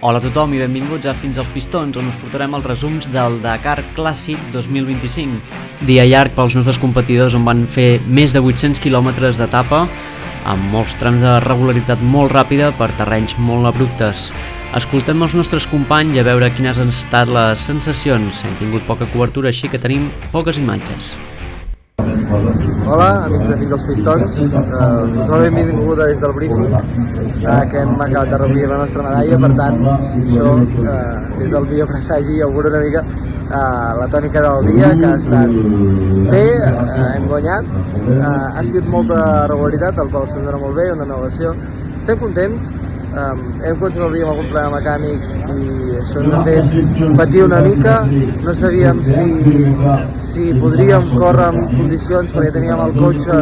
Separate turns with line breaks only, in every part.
Hola a tothom i benvinguts a Fins als Pistons, on us portarem els resums del Dakar Clàssic 2025. Dia llarg pels nostres competidors on van fer més de 800 quilòmetres d'etapa, amb molts trams de regularitat molt ràpida per terrenys molt abruptes. Escoltem els nostres companys a veure quines han estat les sensacions. Hem tingut poca cobertura, així que tenim poques imatges.
Hola, amics de Fins als Pistons. Us dono la benvinguda des del briefing, que hem acabat de recollir la nostra medalla. Per tant, això és el millor presagi i augura una mica la tònica del dia, que ha estat bé, hem guanyat. Ha sigut molta regularitat, el pal s'endona molt bé, una navegació. Estem contents. Hem començat el dia amb algun problema mecànic i això ens ha fet patir una mica. No sabíem si podríem córrer en condicions, perquè teníem el cotxe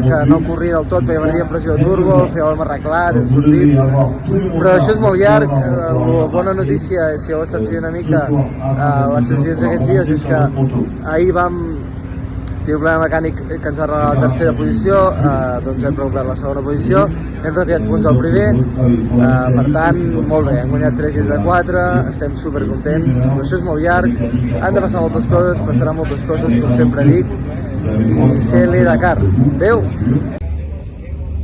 que no corria del tot, perquè perdíem pressió de turbo, al final ho hem arreglat, hem sortit. Però això és molt llarg. La bona notícia, si heu estat seguint una mica les sensacions d'aquests dies, és que ahir vam tinc un problema mecànic que ens ha regalat la tercera posició, doncs hem recuperat la segona posició, hem retirat punts al primer, per tant, molt bé, hem guanyat 3 dies de 4, estem supercontents, però això és molt llarg, han de passar moltes coses, passaran moltes coses, com sempre dic, i CL Dakar. Adéu!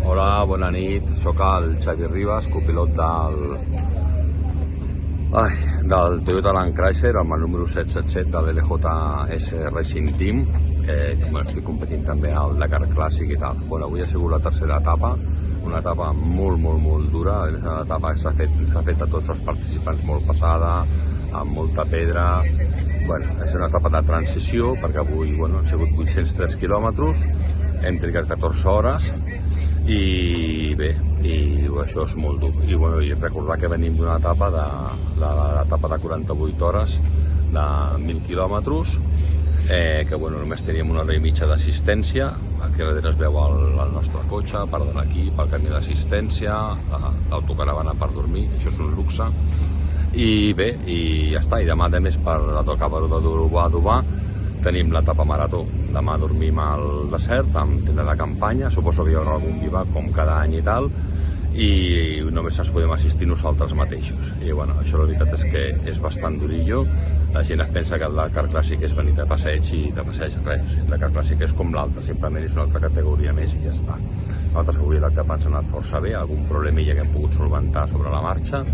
Hola, bona nit, soc el Xavi Ribas, copilot del Toyota Land Cruiser, amb el número 777 de l'LJS Racing Team, que estic competint també al Dakar Clàssic i tal. Bueno, avui ha sigut la tercera etapa, una etapa molt dura, una etapa que s'ha fet a tots els participants molt pesada, amb molta pedra. Bueno, és una etapa de transició, perquè avui han sigut 803 quilòmetres, hem trigat 14 hores, i bé, això és molt dur. I recordar que venim d'una etapa l'etapa de 48 hores de 1.000 quilòmetres, que només teníem una hora i mitja d'assistència. Aquí darrere es veu el nostre cotxe, part de l'equip, el camí d'assistència, l'autocaravana per dormir, això és un luxe. I bé, i ja està, i demà a més per la Tocava de Dubà tenim l'etapa marató. Demà dormim al desert amb tenda de campanya, suposo que hi haurà algun bivac com cada any i tal, i només ens podem assistir nosaltres mateixos. I això la veritat és que és bastant durillo. La gent es pensa que el Dakar Clàssic és venir de passeig i de passeig res. El Dakar Clàssic és com l'altre, simplement és una altra categoria més i ja està. Nosaltres avui l'etapa ens ha anat força bé, algun problemilla que hem pogut solventar sobre la marxa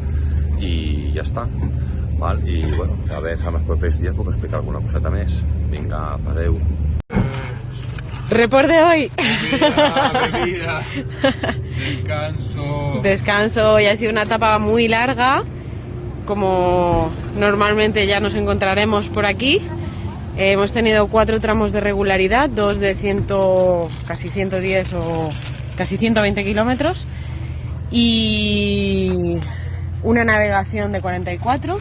i ja està. I a veure, en els propers dies puc explicar alguna coseta més. Vinga, adeu.
Report de hoy.
Bebida.
Descanso, hoy ha sido una etapa muy larga, como normalmente ya nos encontraremos por aquí. Hemos tenido 4 tramos de regularidad, 2 de casi 110 o casi 120 kilómetros y una navegación de 44.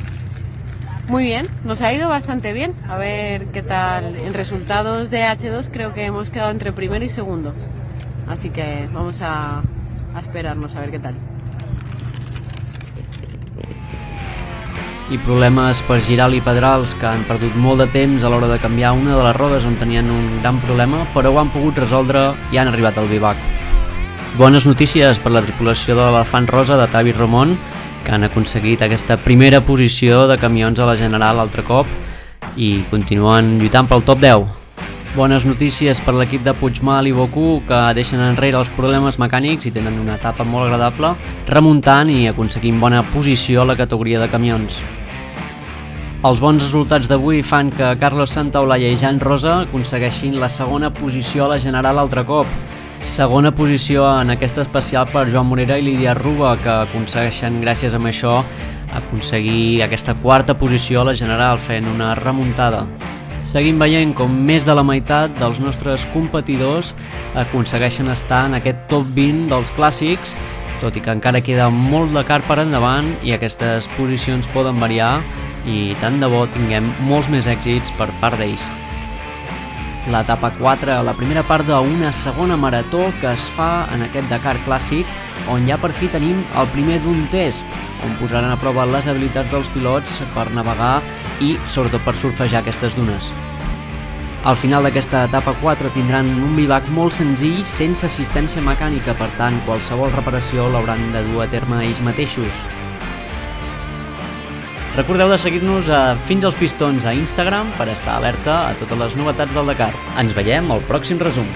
Muy bien, nos ha ido bastante bien. A ver qué tal. En resultados de H2 creo que hemos quedado entre primero y segundos. Así que vamos a esperarnos a ver qué tal.
I problemes per Giral i Pedrals, que han perdut molt de temps a l'hora de canviar una de les rodes on tenien un gran problema, però ho han pogut resoldre i han arribat al bivac. Bones notícies per la tripulació de l'Elefant Rosa de Tavi Ramon, que han aconseguit aquesta primera posició de camions a la general altre cop i continuen lluitant pel top 10. Bones notícies per l'equip de Puigmal i Bocú, que deixen enrere els problemes mecànics i tenen una etapa molt agradable, remuntant i aconseguint bona posició a la categoria de camions. Els bons resultats d'avui fan que Carlos Santaolalla i Jan Rosa aconsegueixin la segona posició a la general altre cop. Segona posició en aquesta especial per Joan Morera i Lídia Ruba, que aconsegueixen, gràcies a això, aconseguir aquesta quarta posició a la general, fent una remuntada. Seguim veient com més de la meitat dels nostres competidors aconsegueixen estar en aquest top 20 dels clàssics, tot i que encara queda molt Dakar per endavant i aquestes posicions poden variar i tant de bo tinguem molts més èxits per part d'ells. L'etapa 4, la primera part d'una segona marató que es fa en aquest Dakar Clàssic, on ja per fi tenim el primer d'un test, on posaran a prova les habilitats dels pilots per navegar i sobretot per surfejar aquestes dunes. Al final d'aquesta etapa 4 tindran un bivac molt senzill sense assistència mecànica, per tant qualsevol reparació l'hauran de dur a terme ells mateixos. Recordeu de seguir-nos a Fins als Pistons a Instagram per estar alerta a totes les novetats del Dakar. Ens veiem al pròxim resum.